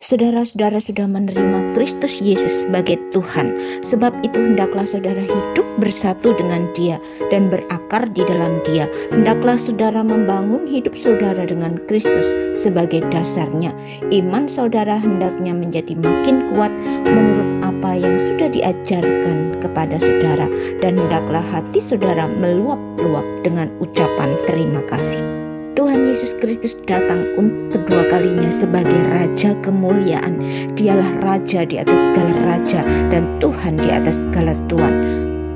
Saudara-saudara sudah menerima Kristus Yesus sebagai Tuhan. Sebab itu hendaklah saudara hidup bersatu dengan Dia dan berakar di dalam Dia. Hendaklah saudara membangun hidup saudara dengan Kristus sebagai dasarnya. Iman saudara hendaknya menjadi makin kuat menurut apa yang sudah diajarkan kepada saudara. Dan hendaklah hati saudara meluap-luap dengan ucapan terima kasih. Tuhan Yesus Kristus datang untuk kedua kalinya sebagai Raja kemuliaan. Dialah Raja di atas segala raja dan Tuhan di atas segala Tuhan.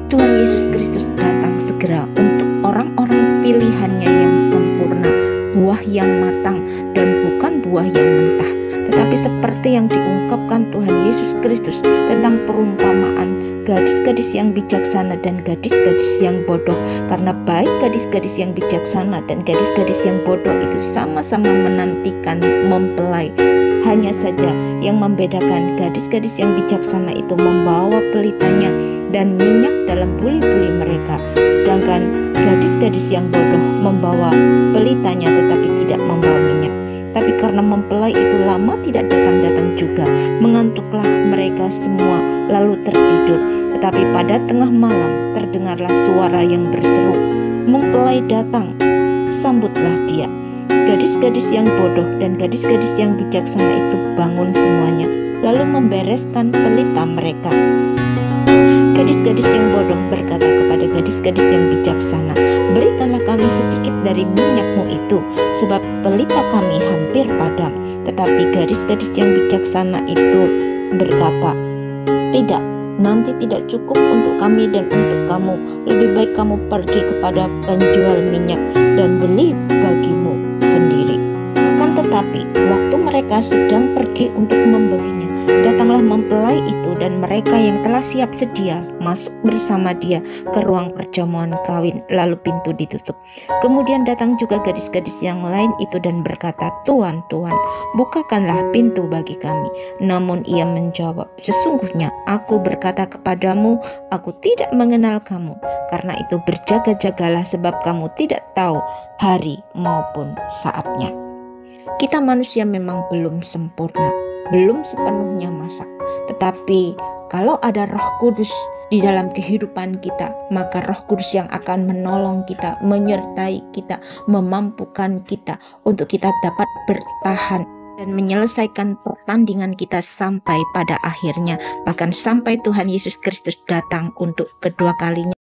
Tuhan Yesus Kristus datang segera untuk orang-orang pilihannya yang sempurna, buah yang matang dan bukan buah yang mentah. Tetapi seperti yang diungkapkan Tuhan Yesus Kristus tentang perumpamaan gadis-gadis yang bijaksana dan gadis-gadis yang bodoh. Karena baik gadis-gadis yang bijaksana dan gadis-gadis yang bodoh itu sama-sama menantikan mempelai. Hanya saja yang membedakan gadis-gadis yang bijaksana itu membawa pelitanya dan minyak dalam buli-buli mereka. Sedangkan gadis-gadis yang bodoh membawa pelitanya tetapi tidak membawa minyak. Tapi karena mempelai itu lama tidak datang-datang juga, mengantuklah mereka semua lalu tertidur. Tetapi pada tengah malam terdengarlah suara yang berseru, "Mempelai datang, sambutlah dia." Gadis-gadis yang bodoh dan gadis-gadis yang bijaksana itu bangun semuanya, lalu membereskan pelita mereka. Gadis-gadis yang bodoh berkata kepada gadis-gadis yang bijaksana, "Berikanlah kami sedikit dari minyakmu itu, sebab pelita kami hampir padam." Tetapi gadis-gadis yang bijaksana itu berkata, "Tidak, nanti tidak cukup untuk kami dan untuk kamu. Lebih baik kamu pergi kepada penjual minyak dan beli bagimu sendiri." Akan tetapi waktu mereka sedang pergi untuk membelinya, datanglah mempelai itu dan mereka yang telah siap sedia masuk bersama dia ke ruang perjamuan kawin, lalu pintu ditutup. Kemudian datang juga gadis-gadis yang lain itu dan berkata, "Tuan, Tuan, bukakanlah pintu bagi kami." Namun ia menjawab, "Sesungguhnya aku berkata kepadamu, aku tidak mengenal kamu. Karena itu berjaga-jagalah, sebab kamu tidak tahu hari maupun saatnya." Kita manusia memang belum sempurna, belum sepenuhnya masak. Tetapi kalau ada Roh Kudus di dalam kehidupan kita, maka Roh Kudus yang akan menolong kita, menyertai kita, memampukan kita untuk kita dapat bertahan dan menyelesaikan pertandingan kita sampai pada akhirnya, bahkan sampai Tuhan Yesus Kristus datang untuk kedua kalinya.